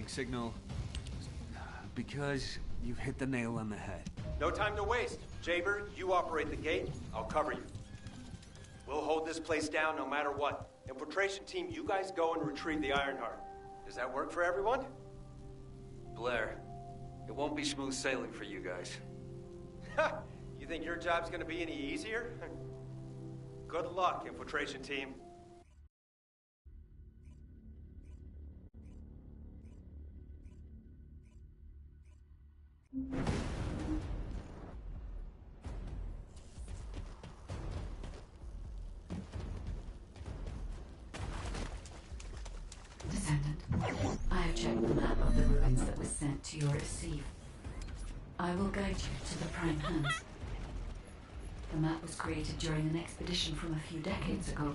training signal. Because you've hit the nail on the head. No time to waste. Jaber, you operate the gate. I'll cover you. We'll hold this place down no matter what. Infiltration team, you guys go and retrieve the Ironheart. Does that work for everyone? Blair, it won't be smooth sailing for you guys. Ha! You think your job's gonna be any easier? Good luck, infiltration team. Descendant, I have checked the map of the ruins that was sent to your receive. I will guide you to the Prime Hands. The map was created during an expedition from a few decades ago,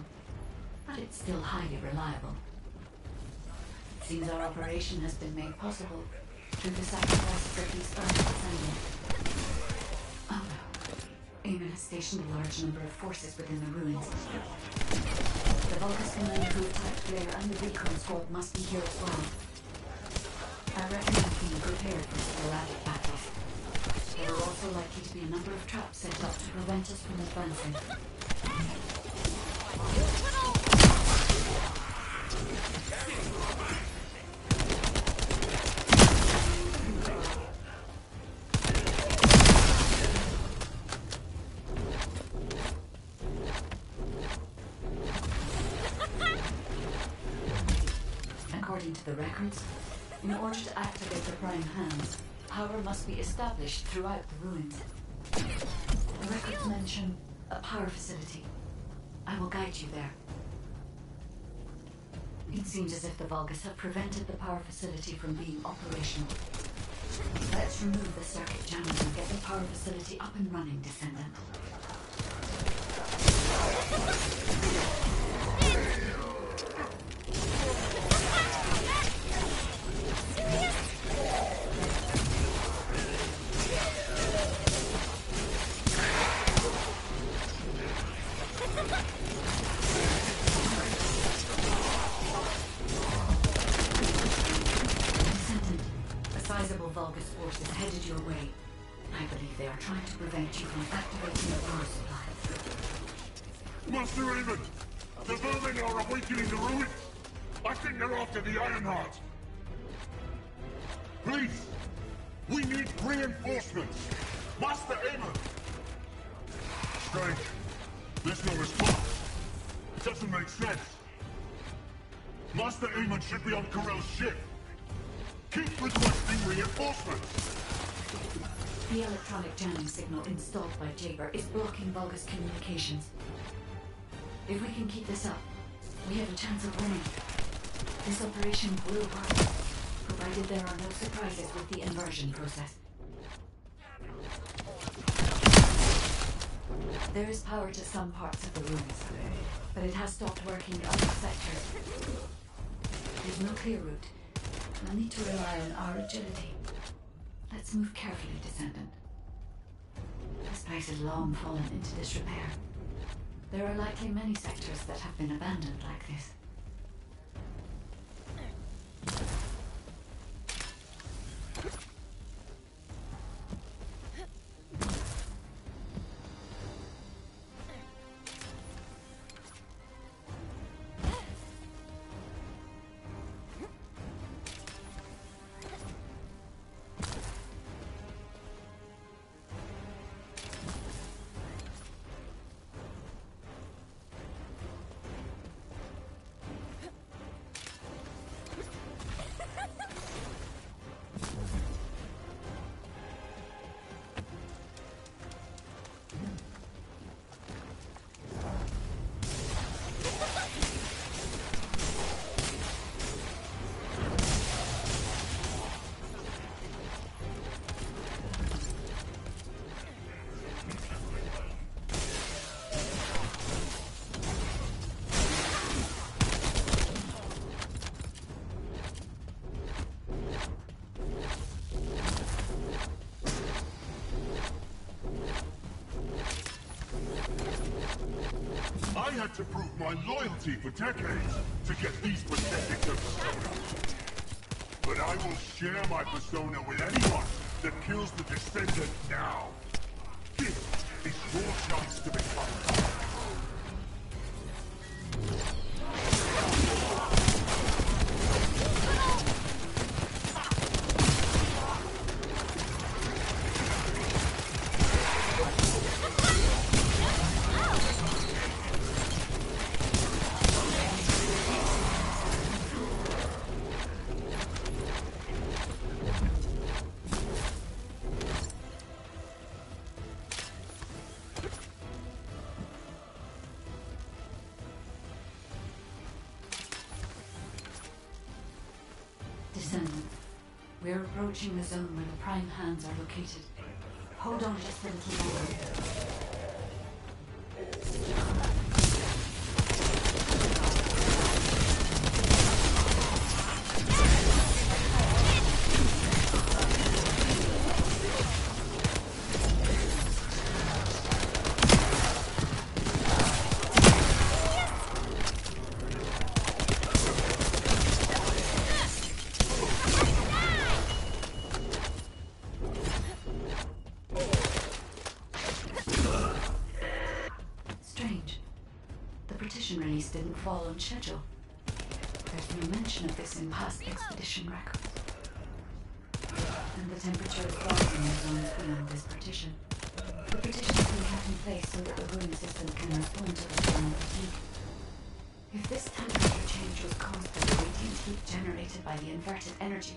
but it's still highly reliable. It seems our operation has been made possible through the sacrifices of these early descendants. Oh no. Eamon has stationed a large number of forces within the ruins. The Vulgus commander who attacked Blair and the recon squad must be here as well. I recommend being prepared for sporadic battles. There are also likely to be a number of traps set up to prevent us from advancing. According to the records, in order to activate the Prime Hands, power must be established throughout the ruins. The records mention a power facility. I will guide you there. It seems as if the Vulgus have prevented the power facility from being operational. Let's remove the circuit jammers and get the power facility up and running, Descendant. Headed your way. I believe they are trying to prevent you from activating the power supply. Master Raven! The vermin are awakening the ruins! I think they're after the Ironheart! Please! We need reinforcements! Master Aemon! Strange. There's no response. It doesn't make sense. Master Aemon should be on Corell's ship. Keep requesting reinforcements! The electronic jamming signal installed by Jaber is blocking Vulgus communications. If we can keep this up, we have a chance of winning. This operation will work, provided there are no surprises with the inversion process. There is power to some parts of the ruins, but it has stopped working in other sectors. There's no clear route. We'll need to rely on our agility. Let's move carefully, Descendant. This place has long fallen into disrepair. There are likely many sectors that have been abandoned like this. I had to prove my loyalty for decades to get these pathetic to but I will share my persona with anyone that kills the Descendant now. This is your chance to become. Descendant, we're approaching the zone where the Prime Hands are located. Hold on just a little longer. Release didn't fall on schedule. There's no mention of this in past expedition records. And the temperature is rising in zones beyond this partition. The partition has been kept in place so that the ruin system can respond to the thermal fatigue. If this temperature change was caused by the radiant heat generated by the inverted energy,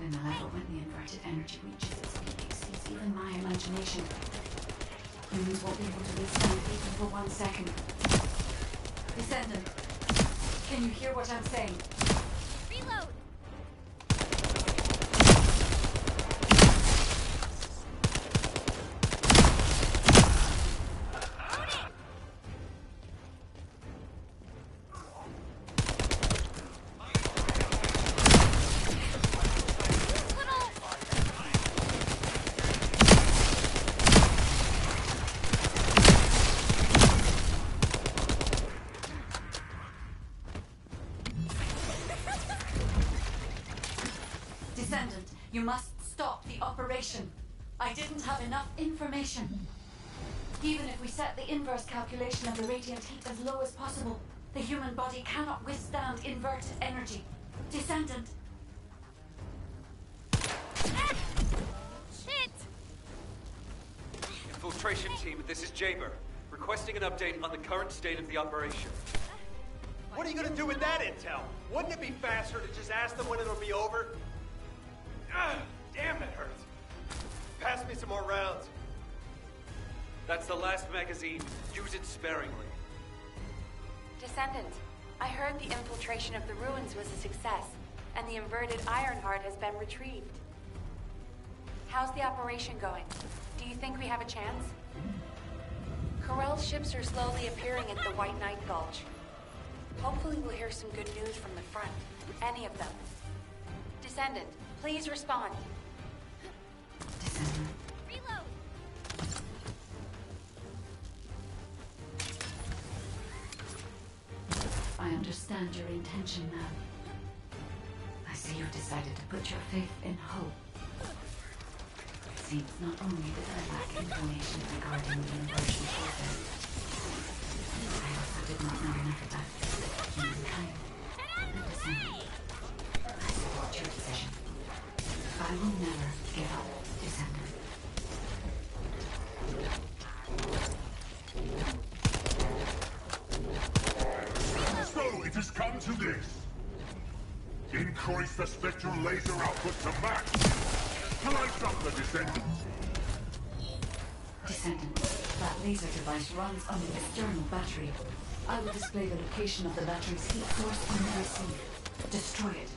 then the level when the inverted energy reaches its peak exceeds even my imagination. Humans won't be able to withstand it even for 1 second. Descendant, can you hear what I'm saying? Reload! Descendant, you must stop the operation. I didn't have enough information. Even if we set the inverse calculation of the radiant heat as low as possible, the human body cannot withstand inverted energy. Descendant. Shit! Infiltration team, this is Jaber. Requesting an update on the current state of the operation. What are you gonna do with that intel? Wouldn't it be faster to just ask them when it'll be over? Ah, damn, that hurts. Pass me some more rounds. That's the last magazine. Use it sparingly. Descendant, I heard the infiltration of the ruins was a success, and the inverted Ironheart has been retrieved. How's the operation going? Do you think we have a chance? Corell's ships are slowly appearing at the White Knight Gulch. Hopefully we'll hear some good news from the front. Any of them. Descendant, please respond. Descendant. Reload! I understand your intention now. I see you've decided to put your faith in hope. It seems not only did I lack information regarding the inversion process, I also did not know enough about humankind and Descendant. I support your decision. I will never give up, Descendant. So it has come to this. Increase the spectral laser output to max. Light up the Descendants. Descendant, that laser device runs on the external battery. I will display the location of the battery's heat source on the receive. Destroy it.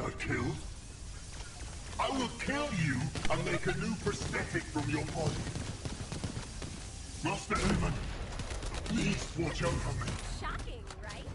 are killed, I will kill you and make a new prosthetic from your body. Master Eamon, please watch over me. Shocking, right?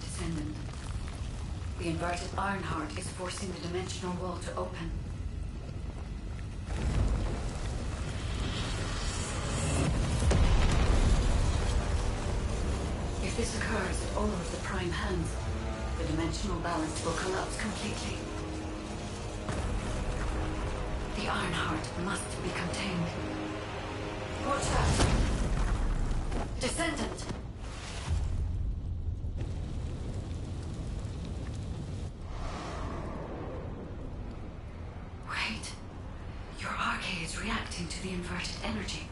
Descendant. The inverted Ironheart is forcing the dimensional wall to open. If this occurs at all of the Prime Hands, the dimensional balance will collapse completely. The Ironheart must be contained. Watch out! Descendant! Wait. Your Arche is reacting to the inverted energy.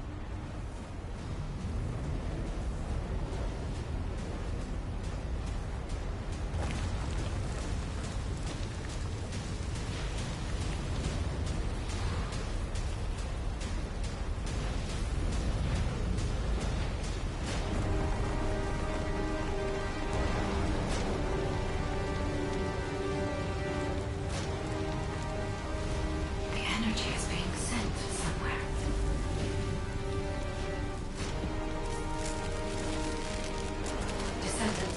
The energy is being sent somewhere. Descendant,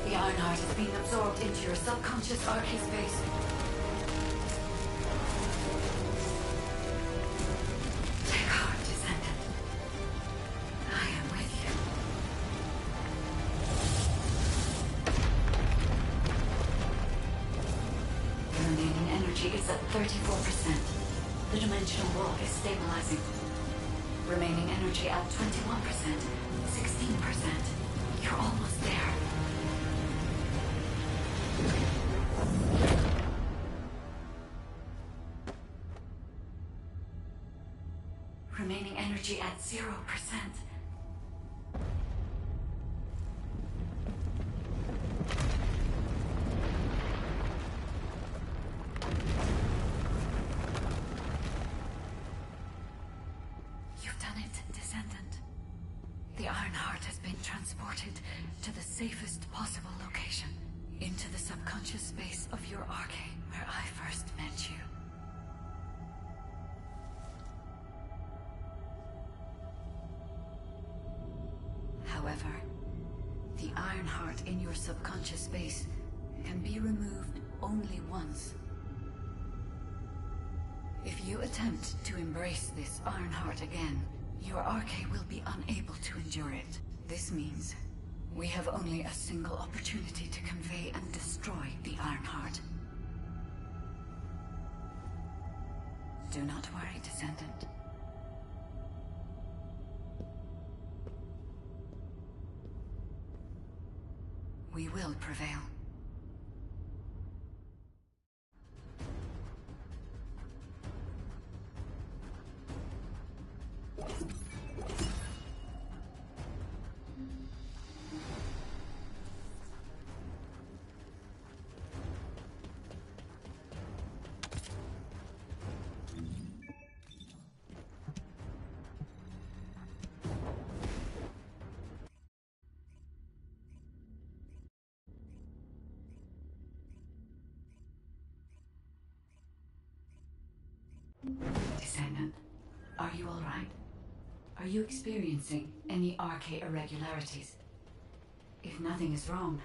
the Ironheart is being absorbed into your subconscious Arche space. Take heart, Descendant. I am with you. The remaining energy is at 34%. The dimensional wall is stabilizing. Remaining energy at 21%, 16%. You're almost there. Remaining energy at 0%. You've done it, Descendant. The Ironheart has been transported to the safest possible location. Into the subconscious space of your Arche, where I first met you. However, the Ironheart in your subconscious space can be removed only once. If you attempt to embrace this Ironheart again, your Arche will be unable to endure it. This means we have only a single opportunity to convey and destroy the Ironheart. Do not worry, Descendant. We will prevail. Descendant, are you all right? Are you experiencing any Arche irregularities? If nothing is wrong,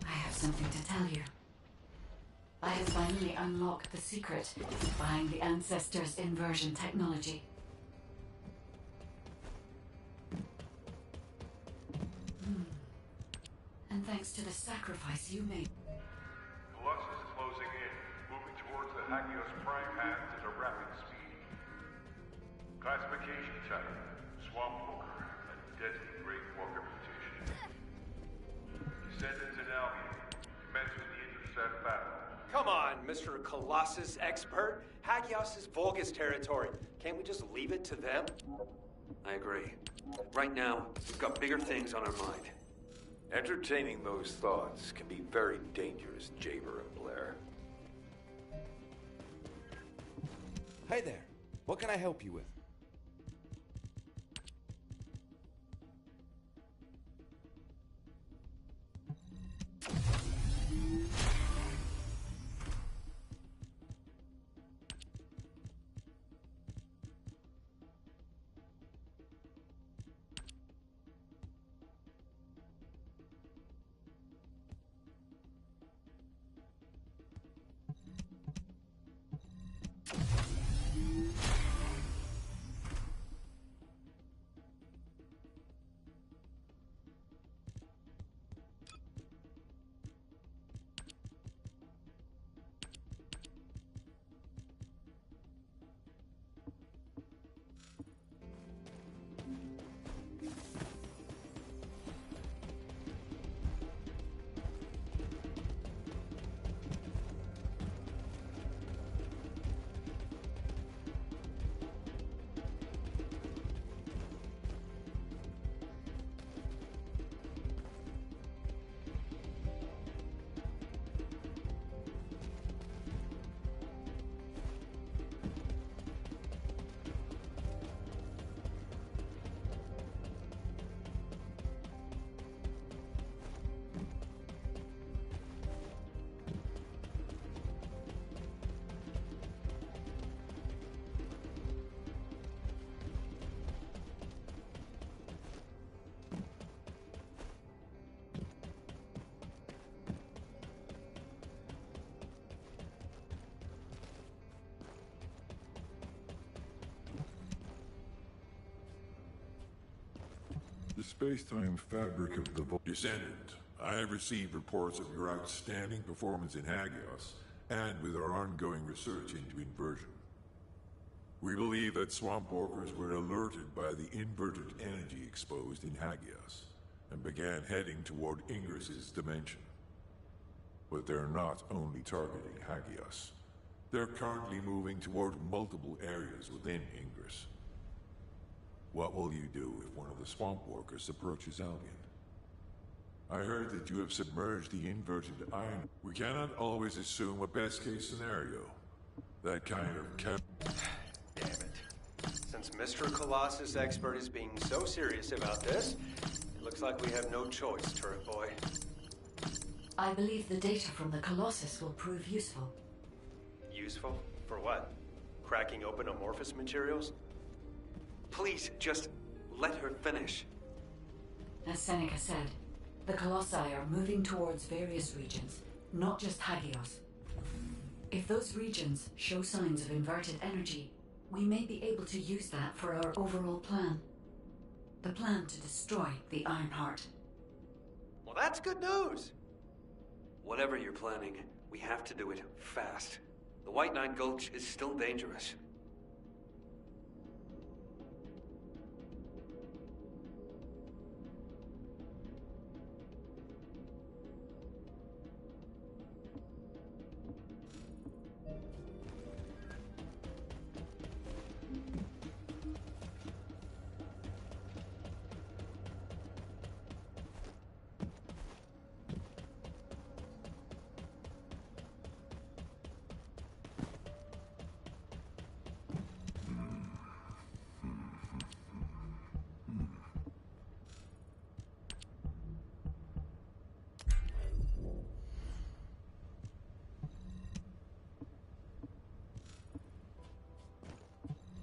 I have something to tell you. I have finally unlocked the secret behind the Ancestors' inversion technology. And thanks to the sacrifice you made. Colossus is closing in, moving towards the Hagios Prime hands at a rapid speed. Classification type, Swamp Walker, a deadly Great Walker mutation. Descendants in Albion, commence with the intercept battle. Come on, Mr. Colossus expert. Hagios is Vulgus territory. Can't we just leave it to them? I agree. Right now, we've got bigger things on our mind. Entertaining those thoughts can be very dangerous, Jaber and Blair. Hi there. What can I help you with? The space-time fabric of the Descendant, I have received reports of your outstanding performance in Hagios, and with our ongoing research into inversion. We believe that Swamp Walkers were alerted by the inverted energy exposed in Hagios, and began heading toward Ingress's dimension. But they're not only targeting Hagios. They're currently moving toward multiple areas within Ingress. What will you do if one of the Swamp Walkers approaches Albion? I heard that you have submerged the inverted iron. We cannot always assume a best-case scenario. That kind of Damn it. Since Mr. Colossus expert is being so serious about this, it looks like we have no choice, Turret Boy. I believe the data from the Colossus will prove useful. Useful? For what? Cracking open amorphous materials? Please, just let her finish. As Seneca said, the Colossi are moving towards various regions, not just Hagios. If those regions show signs of inverted energy, we may be able to use that for our overall plan. The plan to destroy the Ironheart. Well, that's good news. Whatever you're planning, we have to do it fast. The White Nine Gulch is still dangerous.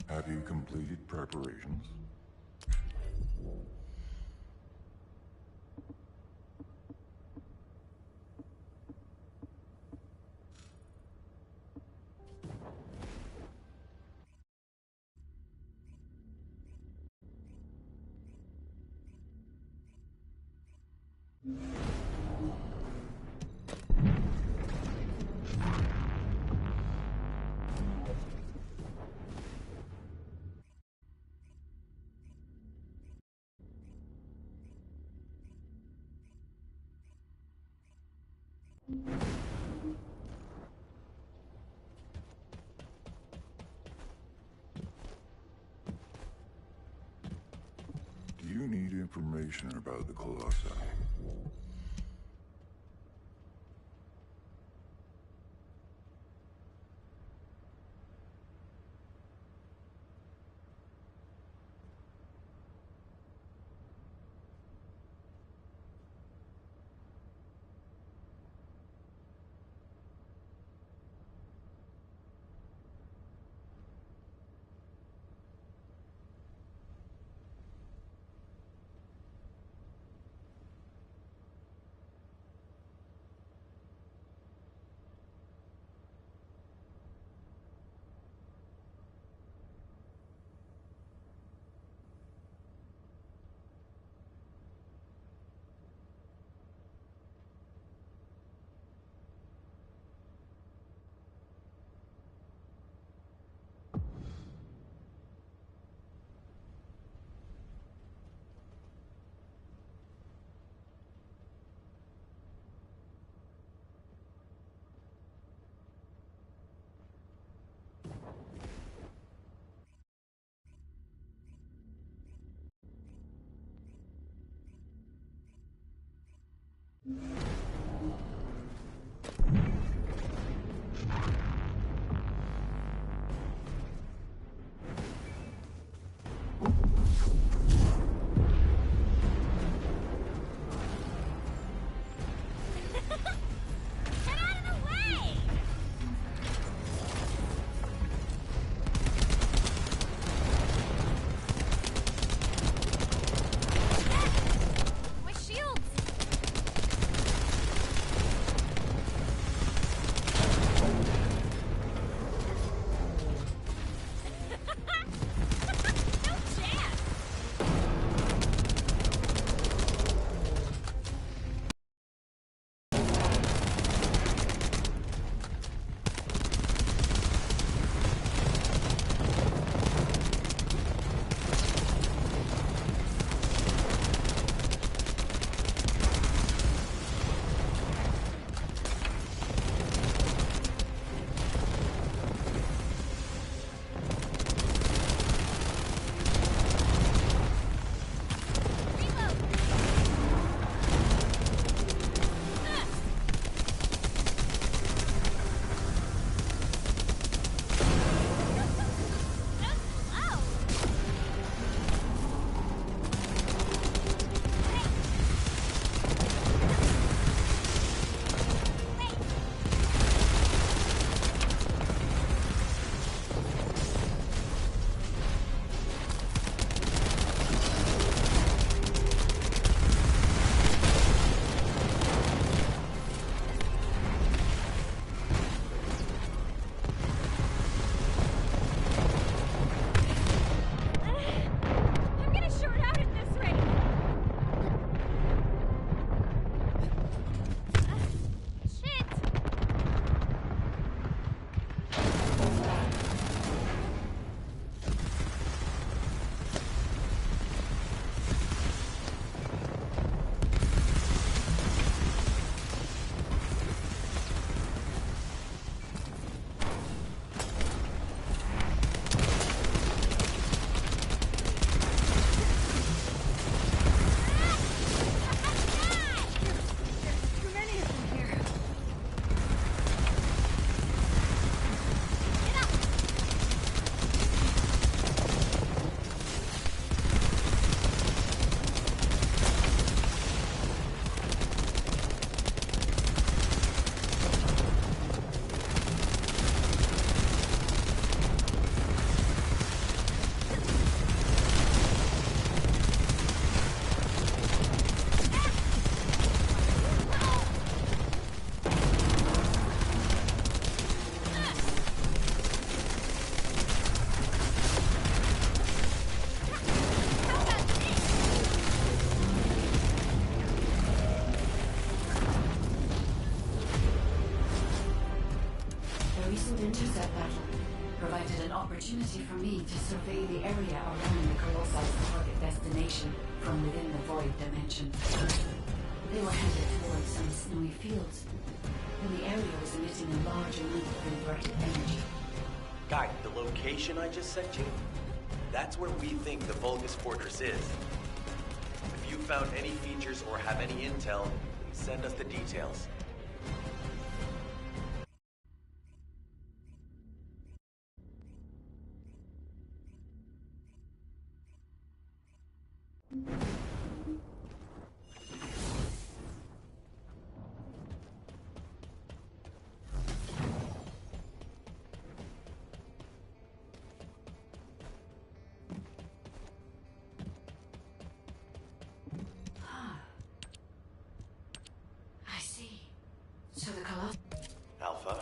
Have you completed preparations? you need information about the Colossi? Intercept battle provided an opportunity for me to survey the area around the Colossal's target destination from within the Void Dimension. They were headed towards some snowy fields, and the area was emitting a large amount of inverted energy. Guy, the location I just sent you? That's where we think the Vulgus Fortress is. found any features or have any intel, please send us the details. I see. So the Colossus... Alpha,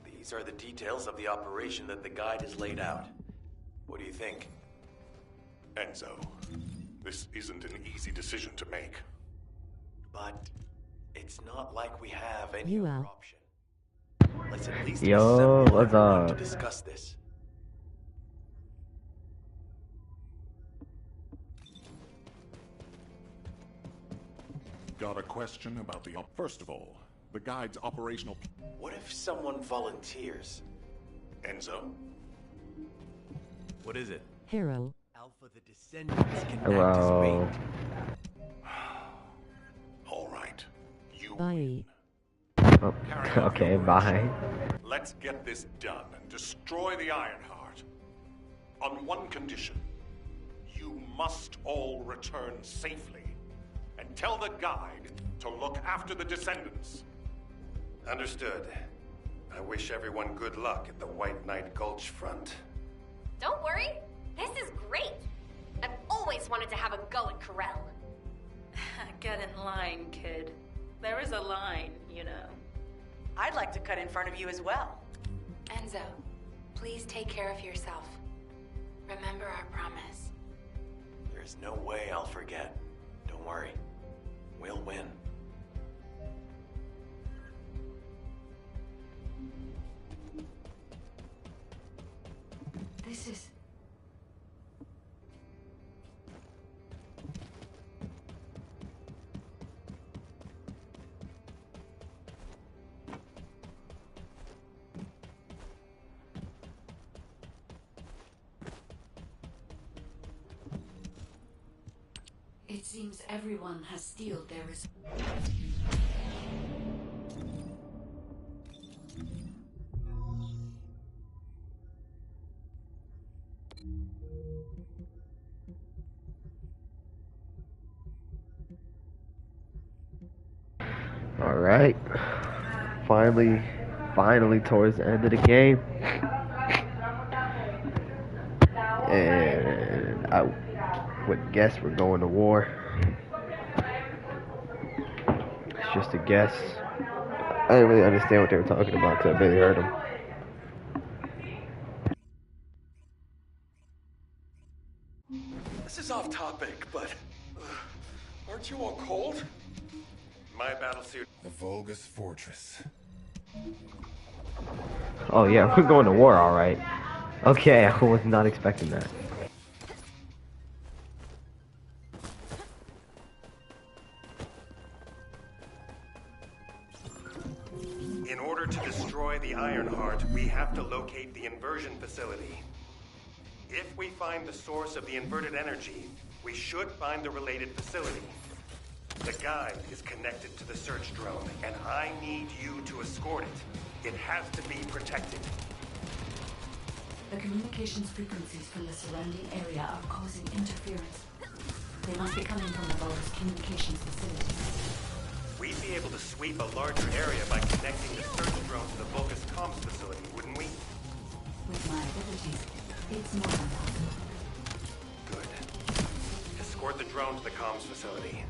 these are the details of the operation that the guide has laid out. What do you think? Enzo, this isn't an easy decision to make. But it's not like we have any You other will. option. Let's at least Yo, assemble what's everyone up? to discuss this. Got a question about the... First of all, the guide's operational... What if someone volunteers? Enzo? What is it? Hero. Alpha the Descendants can Hello. act as bait. All right. You Bye. Carry Oh, on okay, your bye. operation. Let's get this done and destroy the Ironheart. On one condition. You must all return safely. And tell the guide to look after the Descendants. Understood. I wish everyone good luck at the White Knight Gulch front. Don't worry, this is great. I've always wanted to have a go at Corel. Get in line, kid. There is a line, you know. I'd like to cut in front of you as well. Enzo, please take care of yourself. Remember our promise. There's no way I'll forget. Don't worry. We'll win. This is... It seems everyone has steeled their All right. Finally towards the end of the game. And I would guess we're going to war. It's just a guess. I didn't really understand what they were talking about because I barely heard them. This is off topic, but aren't you all cold? My battlesuit. The Vulgus Fortress. Oh yeah, we're going to war, all right. Okay, I was not expecting that. In order to destroy the Ironheart, we have to locate the inversion facility. If we find the source of the inverted energy, we should find the related facility. The guide is connected to the search drone, and I need you to escort it. It has to be protected. The communications frequencies from the surrounding area are causing interference. They must be coming from the Vulgus communications facility. We'd be able to sweep a larger area by connecting the search drone to the Vulgus comms facility, wouldn't we? With my abilities, it's more than possible. Good. Escort the drone to the comms facility.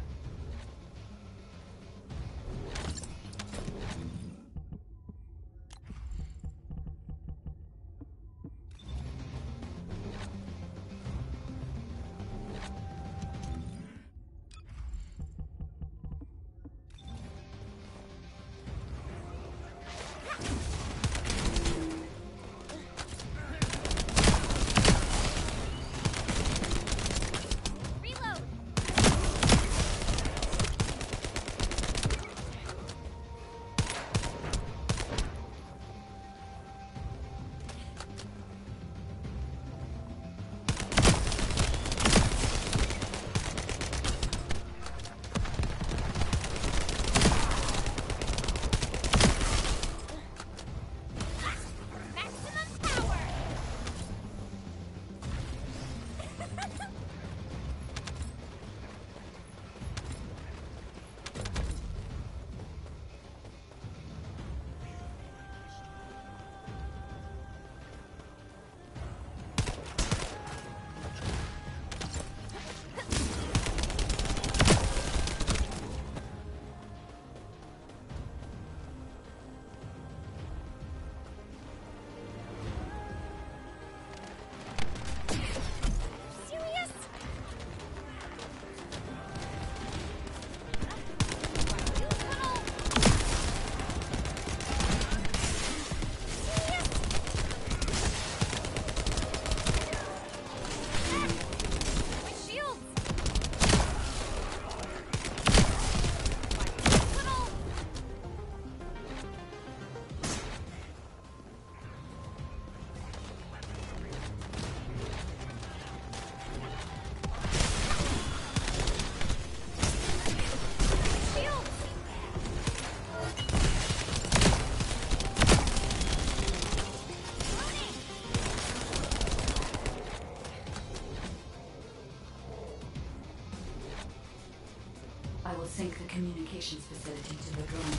sync the communications facility to the drone.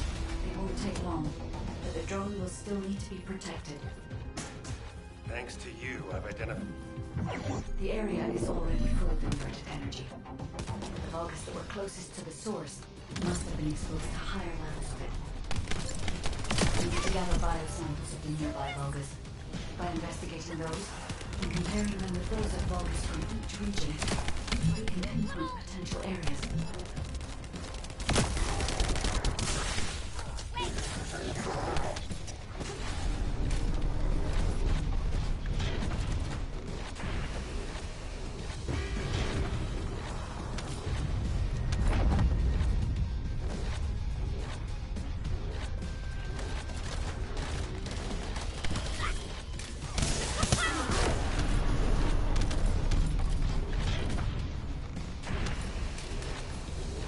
It won't take long, but the drone will still need to be protected. Thanks to you, I've identified... The area is already full of inverted energy. The Vulgus that were closest to the source must have been exposed to higher levels of it. We need to gather biosamples of the nearby Vulgus. By investigating those, and comparing them with those of Vulgus from each region, we can pinpoint potential areas.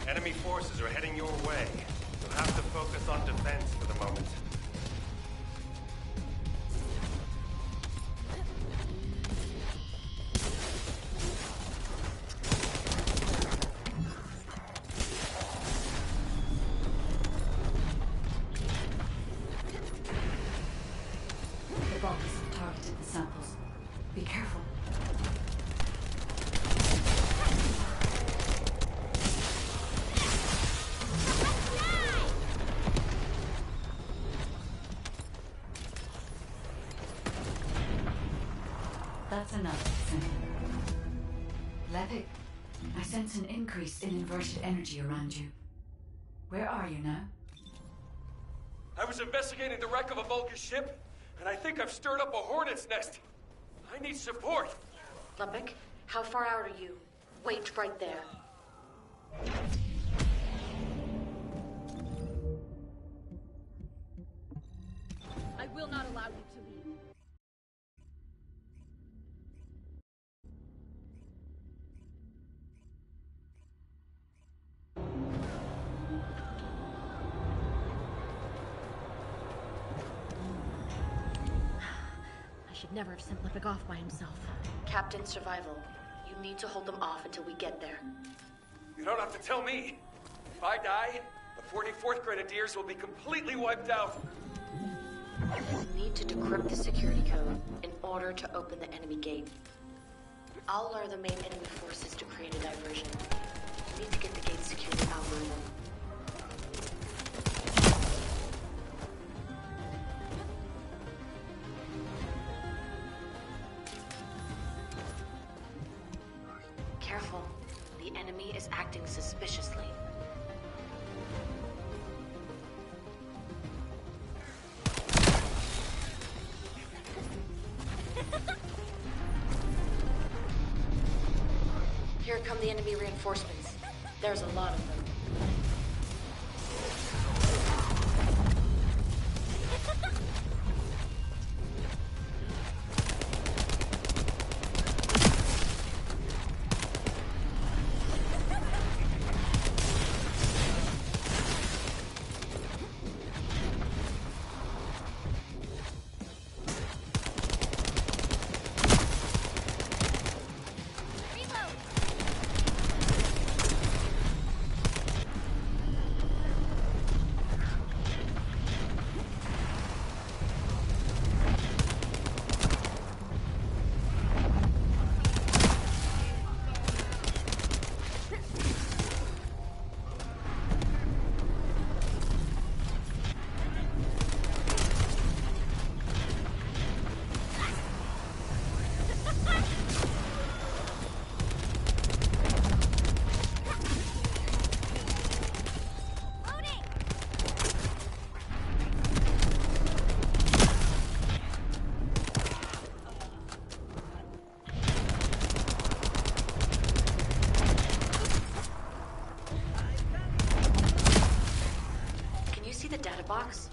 Enemy forces are heading your way. You'll have to focus on defense for the moment. The Vulgus have targeted the samples. Be careful. That's enough. Levick, I sense an increase in inverted energy around you. Where are you now? I was investigating the wreck of a Vulcan ship, and I think I've stirred up a hornet's nest. I need support. Levick, how far out are you? Wait right there. I will not allow you to leave. I should never have sent Levick off by himself. Captain Survival, you need to hold them off until we get there. You don't have to tell me. If I die, the 44th Grenadiers will be completely wiped out. We need to decrypt the security code in order to open the enemy gate. I'll lure the main enemy forces to create a diversion. We need to get the gate security algorithm. Careful. The enemy is acting suspiciously. Here come the enemy reinforcements. There's a lot of them. Box?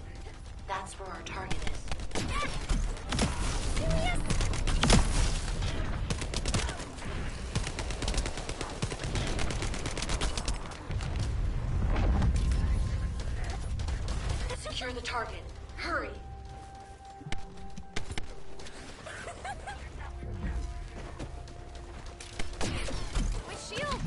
That's where our target is. Secure the target. Hurry! My shield!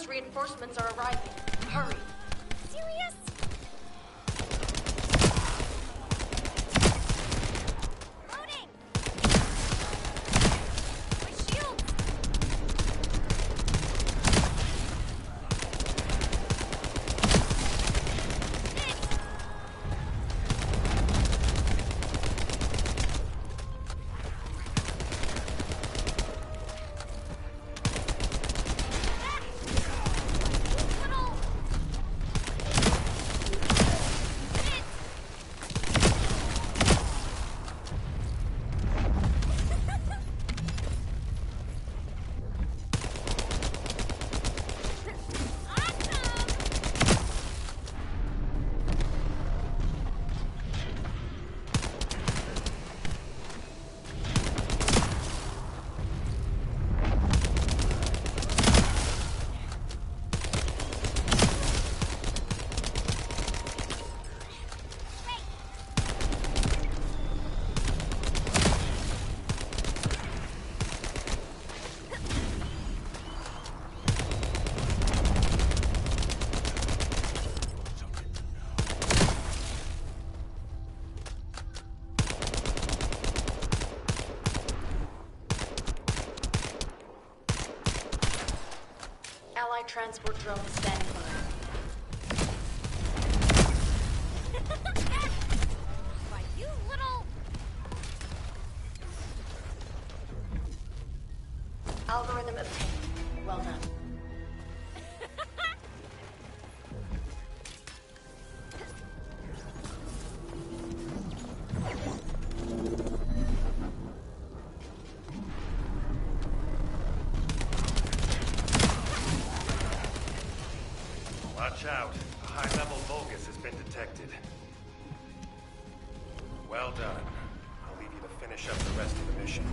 Force reinforcements are arriving. Hurry. Serious? Loading! My shield! Allied transport drone standing by. Why, you little... Algorithm obtained. Well done. Watch out. A high-level Vulgus has been detected. Well done. I'll leave you to finish up the rest of the mission.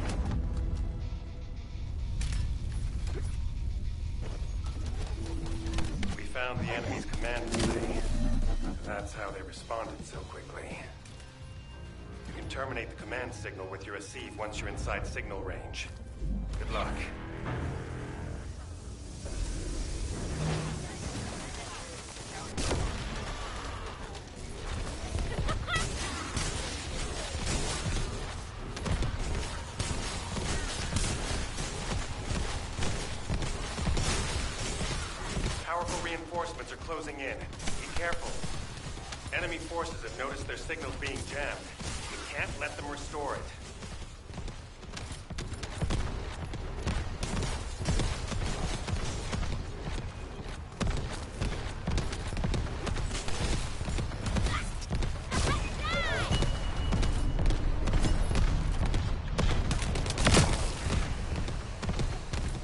We found the enemy's command relay. That's how they responded so quickly. You can terminate the command signal with your Asif once you're inside signal range. Good luck. Powerful reinforcements are closing in. Be careful. Enemy forces have noticed their signals being jammed. We can't let them restore it.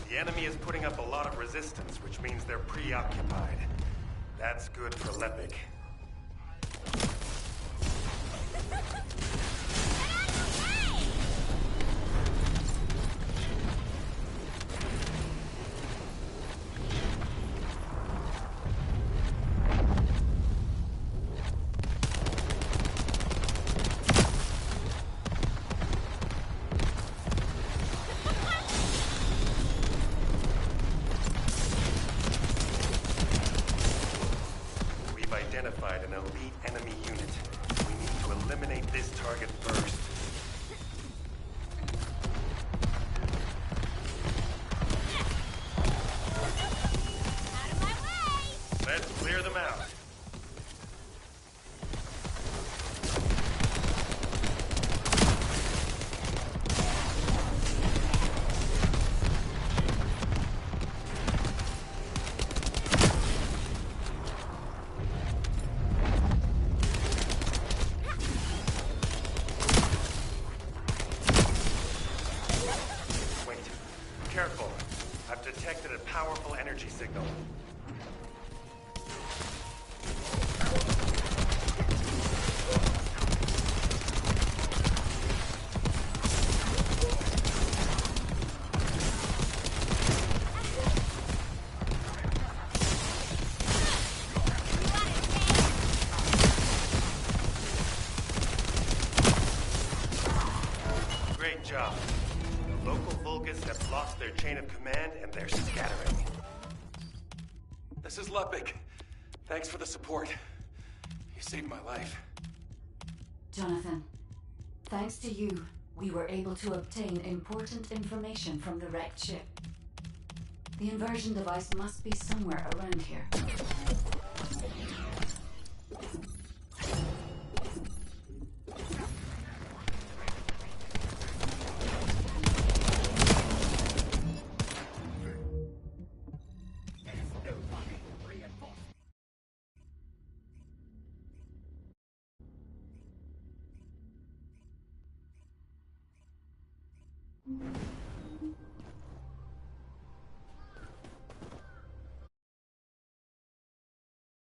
The enemy is putting up a lot of resistance, which means they're preoccupied. That's good for Lepic. Identified an elite enemy unit. We need to eliminate this target first. Out of my way! Let's clear them out. Careful. I've detected a powerful energy signal. Great job. The local Vulgus have lost their chain of command and they're scattering. This is Lepik. Thanks for the support. You saved my life. Jonathan, thanks to you, we were able to obtain important information from the wrecked ship. The inversion device must be somewhere around here.